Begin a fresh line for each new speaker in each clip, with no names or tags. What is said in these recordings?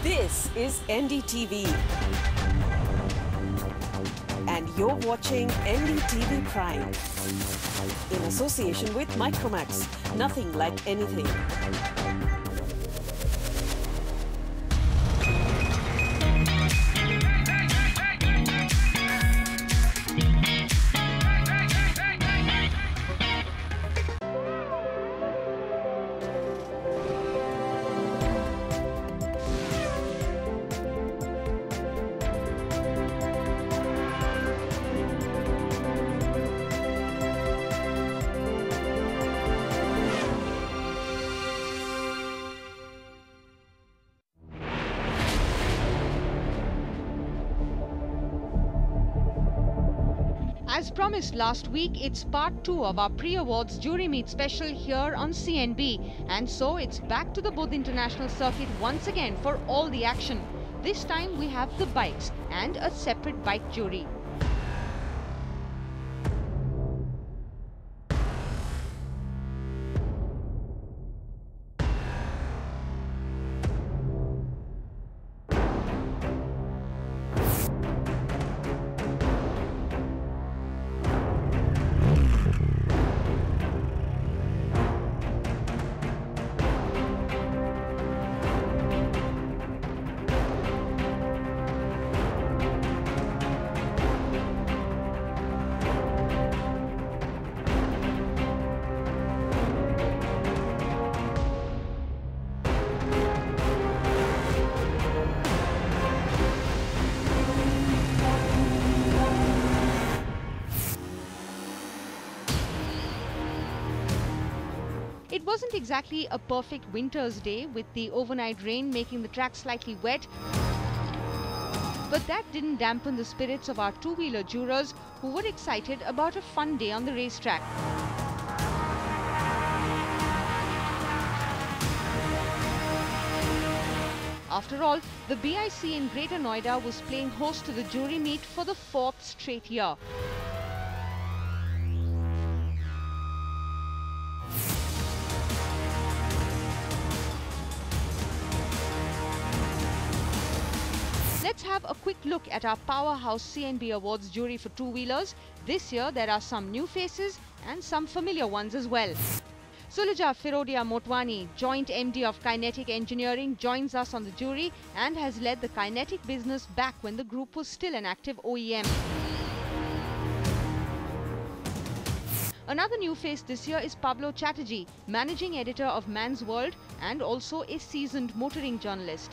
This is NDTV. And you're watching NDTV Prime. In association with Micromax. Nothing like anything.
As promised last week, it's part 2 of our pre-awards jury meet special here on CNB. And so it's back to the Buddh International Circuit once again for all the action. This time we have the bikes and a separate bike jury. It wasn't exactly a perfect winter's day, with the overnight rain making the track slightly wet. But that didn't dampen the spirits of our two-wheeler jurors, who were excited about a fun day on the racetrack. After all, the BIC in Greater Noida was playing host to the jury meet for the 4th straight year. Let's have a quick look at our powerhouse CNB Awards jury for two-wheelers. This year there are some new faces and some familiar ones as well. Suluja Firodia Motwani, Joint MD of Kinetic Engineering, joins us on the jury and has led the Kinetic business back when the group was still an active OEM. Another new face this year is Pablo Chatterjee, Managing Editor of Man's World and also a seasoned motoring journalist.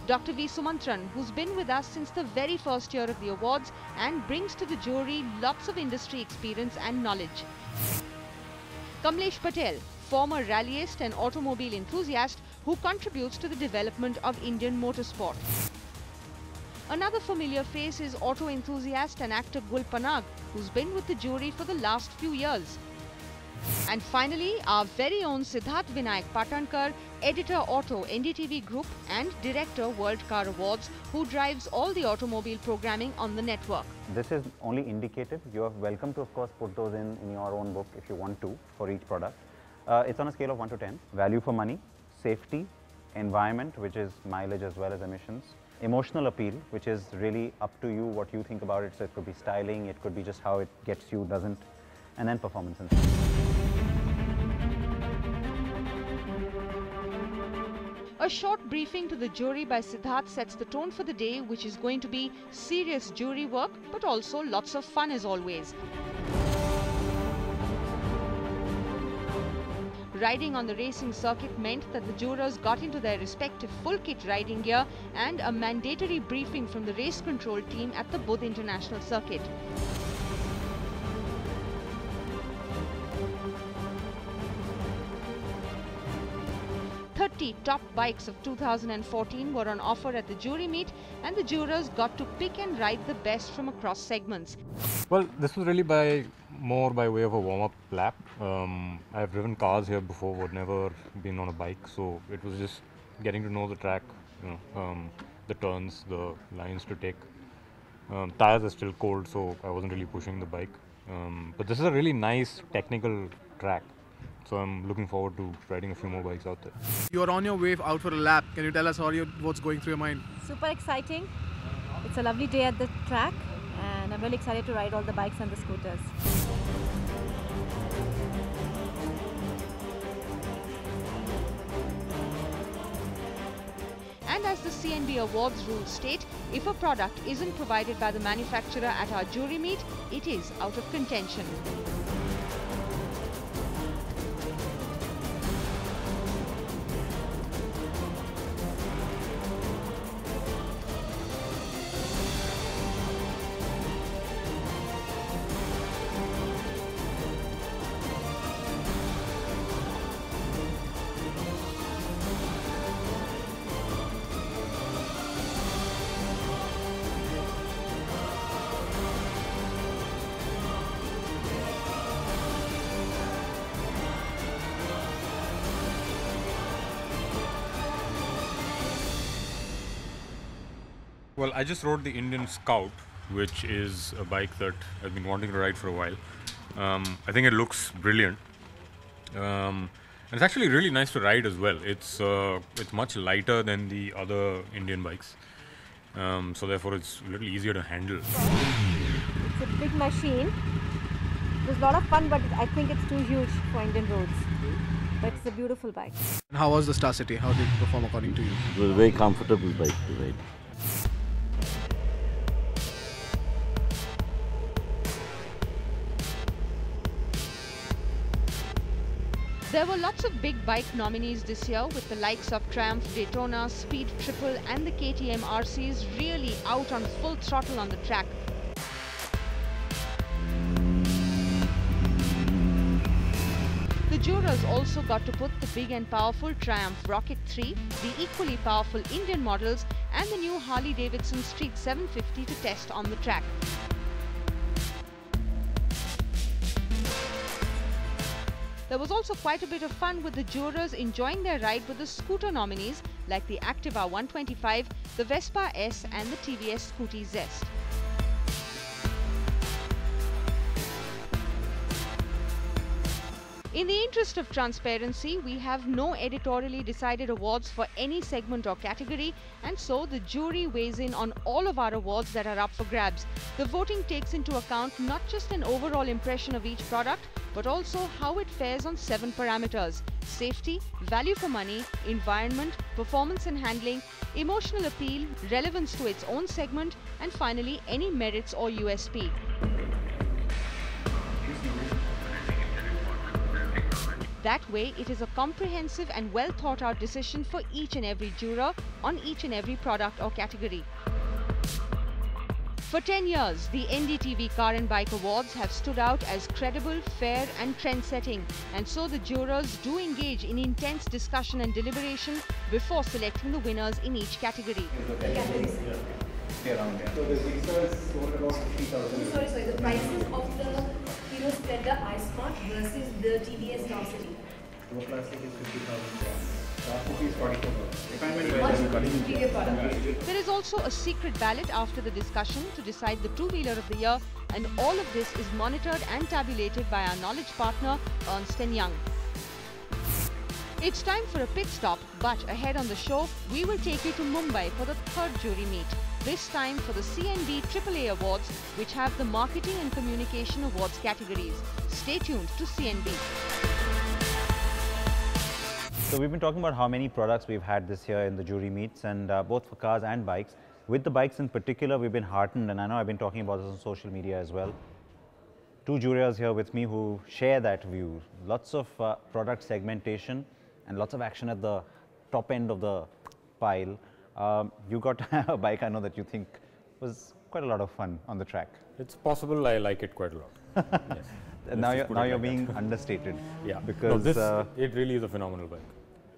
Dr. V. Sumantran, who's been with us since the very first year of the awards and brings to the jury lots of industry experience and knowledge. Kamlesh Patel, former rallyist and automobile enthusiast who contributes to the development of Indian motorsport. Another familiar face is auto enthusiast and actor Gul Panag, who's been with the jury for the last few years. And finally, our very own Siddharth Vinayak Patankar, Editor Auto NDTV Group and Director World Car Awards, who drives all the automobile programming on the network.
This is only indicative. You are welcome to, of course, put those in your own book if you want to for each product. It's on a scale of 1 to 10. Value for money, safety, environment, which is mileage as well as emissions, emotional appeal, which is really up to you what you think about it. So it could be styling, it could be just how it gets you, doesn't, and then performance and
A short briefing to the jury by Siddharth sets the tone for the day, which is going to be serious jury work, but also lots of fun as always. Riding on the racing circuit meant that the jurors got into their respective full kit riding gear and a mandatory briefing from the race control team at the Buddh International Circuit. Top bikes of 2014 were on offer at the jury meet, and the jurors got to pick and ride the best from across segments.
Well, this was really more by way of a warm-up lap. I've driven cars here before, but never been on a bike, so it was just getting to know the track, the turns, the lines to take. Tires are still cold, so I wasn't really pushing the bike. But this is a really nice technical track. So I'm looking forward to riding a few more bikes out there.
You're on your way out for a lap. Can you tell us what's going through your mind?
Super exciting. It's a lovely day at the track and I'm really excited to ride all the bikes and the scooters.
And as the CNB Awards rules state, if a product isn't provided by the manufacturer at our jury meet, it is out of contention.
Well, I just rode the Indian Scout, which is a bike that I've been wanting to ride for a while. I think it looks brilliant. And it's actually really nice to ride as well. It's much lighter than the other Indian bikes. So therefore it's a little easier to handle.
It's a big machine. It was a lot of fun, but I think it's too huge for Indian roads. But it's a beautiful bike.
And how was the Star City? How did it perform according to you?
It was a very comfortable bike to ride.
There were lots of big bike nominees this year with the likes of Triumph Daytona, Speed Triple and the KTM RCs really out on full throttle on the track. The jurors also got to put the big and powerful Triumph Rocket 3, the equally powerful Indian models and the new Harley-Davidson Street 750 to test on the track. There was also quite a bit of fun with the jurors enjoying their ride with the scooter nominees like the Activa 125, the Vespa S and the TVS Scooty Zest. In the interest of transparency, we have no editorially decided awards for any segment or category, and so the jury weighs in on all of our awards that are up for grabs. The voting takes into account not just an overall impression of each product, but also how it fares on 7 parameters: safety, value for money, environment, performance and handling, emotional appeal, relevance to its own segment, and finally any merits or USP. That way, it is a comprehensive and well thought out decision for each and every juror on each and every product or category. For 10 years, the NDTV Car and Bike Awards have stood out as credible, fair and trend-setting, and so the jurors do engage in intense discussion and deliberation before selecting the winners in each category.
So the Pixar is sold about 50,000. Sorry, the prices of the Hero Splendor iSmart versus the TVS Star City. Pro Classic is 50,000. Star City is 44,000.
There is also a secret ballot after the discussion to decide the two-wheeler of the year, and all of this is monitored and tabulated by our knowledge partner Ernst & Young. It's time for a pit stop, but ahead on the show, we will take you to Mumbai for the third jury meet. This time for the CNB-AAA Awards, which have the Marketing and Communication Awards categories. Stay tuned to CNB.
So we've been talking about how many products we've had this year in the jury meets, and both for cars and bikes. With the bikes in particular, we've been heartened, and I know I've been talking about this on social media as well. Two jurors here with me who share that view. Lots of product segmentation and lots of action at the top end of the pile. You got a bike I know that you think was quite a lot of fun on the track.
It's possible I like it quite a lot. Yes.
Now you're being understated.
Yeah,
because
it really is a phenomenal bike.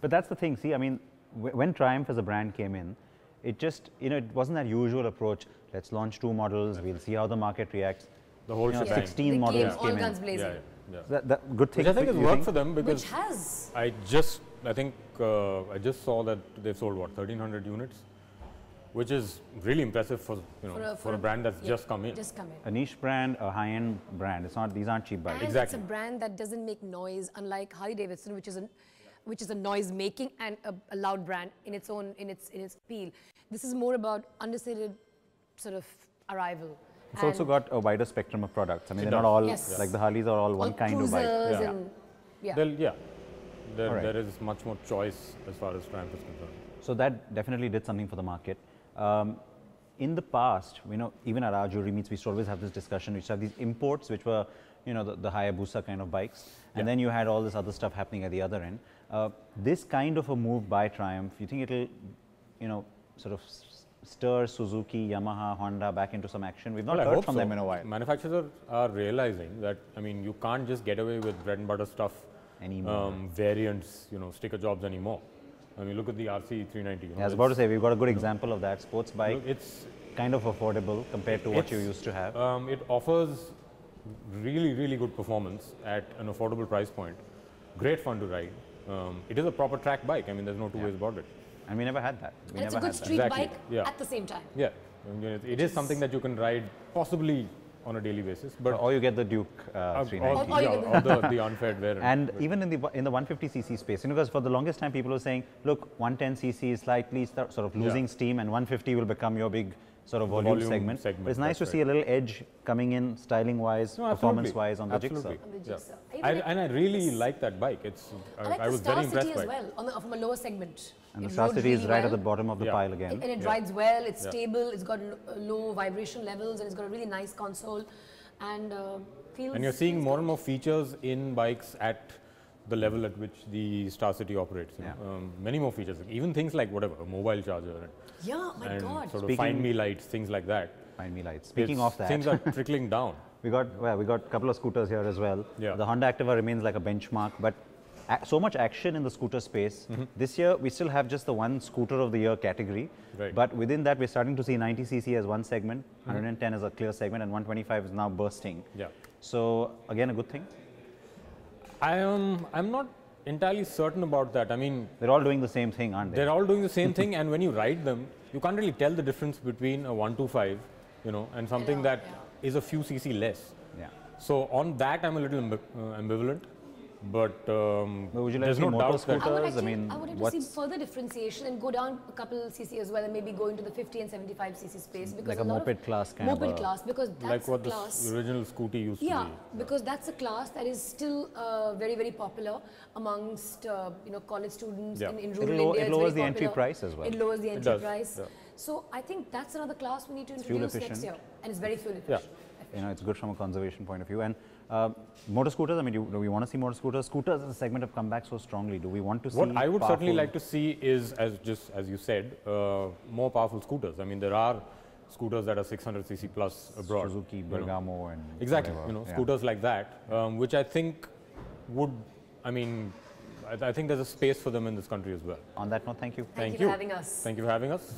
But that's the thing. See, I mean, when Triumph as a brand came in, it just, it wasn't that usual approach. Let's launch 2 models. We'll see how the market reacts.
The whole
16 models came in.
Blazing.
Yeah.
That good thing.
Which I think has worked for them because
Which has.
I just saw that they've sold what, 1,300 units. which is really impressive for for a brand that's just come in.
Just come in.
A niche brand, a high-end brand. It's not; these aren't cheap bikes.
And
Exactly.
it's a brand that doesn't make noise, unlike Harley Davidson, which is a noise-making and a loud brand in its own in its appeal. This is more about understated sort of arrival.
It's also got a wider spectrum of products. I mean,
It
they're not all
Yes.
like the Harleys are all one kind of bike.
cruisers
Yeah.
and
There is much more choice as far as Triumph is concerned.
So that definitely did something for the market. In the past, even at our jury meets, we used to always have this discussion. We used to have these imports, which were, the Hayabusa kind of bikes, and then you had all this other stuff happening at the other end. This kind of a move by Triumph, you think it'll, sort of stir Suzuki, Yamaha, Honda back into some action? We've not
I
heard
hope
from
so.
them in a while.
Manufacturers are realizing that, I mean, you can't just get away with bread and butter stuff,
Anymore.
variants, sticker jobs anymore. I mean, look at the RC 390.
I was about to say, we've got a good example of that. Sports bike,
It's
kind of affordable compared to what you used to have.
It offers really, really good performance at an affordable price point. Great fun to ride. It is a proper track bike. I mean, there's no two ways about it.
And we never had that. We
And it's a
never
good
had that.
street
Exactly,
bike
yeah.
at the same time.
Yeah, I mean, it is something that you can ride possibly on a daily basis, but
Or you get the Duke 390.
Or you get
or the unfair variant.
And even in the 150cc space, because for the longest time people were saying, look, 110cc is slightly sort of losing steam, and 150 will become your big sort of volume segment. But it's nice to see a little edge coming in, styling-wise,
No,
performance-wise on the
absolutely.
Jigsaw.
On the
Yeah.
Jigsaw.
And I really like that bike.
I like
I
the
was
Star
very
City
impressed
as
by it.
well, from a lower segment.
And the
It
Star
rode
City is
really
right
well.
at the bottom of the
Yeah.
pile again.
And it rides well, it's stable, it's got low vibration levels, and it's got a really nice console, and feels...
And you're seeing
feels
more
good.
and more features in bikes at the level at which the Star City operates. You know. Many more features, even things like whatever, a mobile charger
Yeah, my
and
God.
sort of find me lights, things like that.
Find me lights. Speaking of that,
things are trickling down.
we got a couple of scooters here as well.
Yeah.
The Honda Activa remains like a benchmark, but so much action in the scooter space. This year, we still have just the one scooter of the year category.
Right.
But within that, we're starting to see 90cc as one segment, 110 as a clear segment, and 125 is now bursting.
Yeah.
So again, a good thing.
I'm not entirely certain about that. I mean,
They're all doing the same thing, aren't they?
they're all doing the same thing, and when you ride them, you can't really tell the difference between a 125, and something that is a few cc less.
Yeah.
So on that, I'm a little ambivalent. But
Would you like
there's
to see
no
motor
doubt that
scooters?
I wanted to see further differentiation and go down a couple cc as well, and maybe go into the 50 and 75 cc space, because
Like a
lot
moped
of
class kind of
moped
a-
class, because that's
like what
a
the
class.
original Scooty used to
Yeah,
be.
because that's a class that is still very, very popular amongst college students
Yeah.
in rural
It'll
India.
it
It's
lowers
very
the entry
popular.
price as well.
It lowers the entry
does,
price.
yeah.
So I think that's another class we need to
fuel
introduce next
efficient.
year, and it's very fuel
Yeah.
efficient.
It's good from a conservation point of view. And motor scooters, I mean, do we want to see motor scooters? Scooters as a segment have come back so strongly. Do we want to see
What I would certainly
powerful-
like to see is, as you said, more powerful scooters. I mean, there are scooters that are 600cc plus abroad.
Suzuki,
you know.
Bergamo, and
Exactly,
whatever. Yeah.
scooters like that, which I think would, I think there's a space for them in this country as well.
On that note, thank you.
Thank you for having us.
Thank you for having us.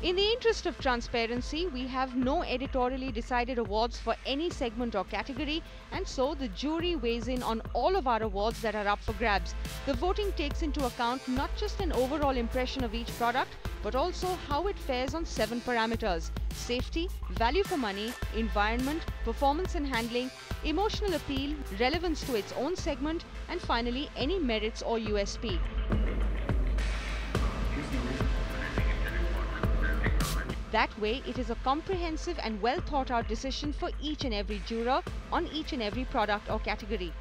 In the interest of transparency, we have no editorially decided awards for any segment or category, and so the jury weighs in on all of our awards that are up for grabs. The voting takes into account not just an overall impression of each product, but also how it fares on 7 parameters: safety, value for money, environment, performance and handling, emotional appeal, relevance to its own segment, and finally any merits or USP. That way, it is a comprehensive and well thought out decision for each and every juror on each and every product or category.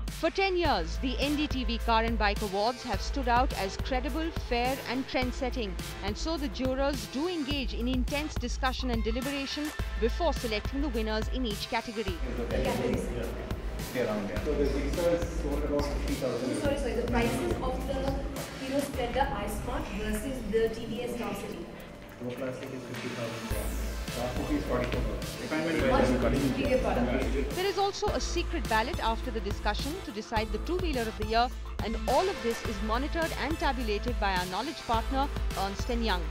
For 10 years, the NDTV Car and Bike Awards have stood out as credible, fair and trend-setting, and so the jurors do engage in intense discussion and deliberation before selecting the winners in each category.
So the prices of the Hero Splendor iSmart versus the TVS Star City.
Pro Classic is 50,000. Star City is 44,000.
Much superior product.
There is also a secret ballot after the discussion to decide the two-wheeler of the year, and all of this is monitored and tabulated by our knowledge partner, Ernst & Young.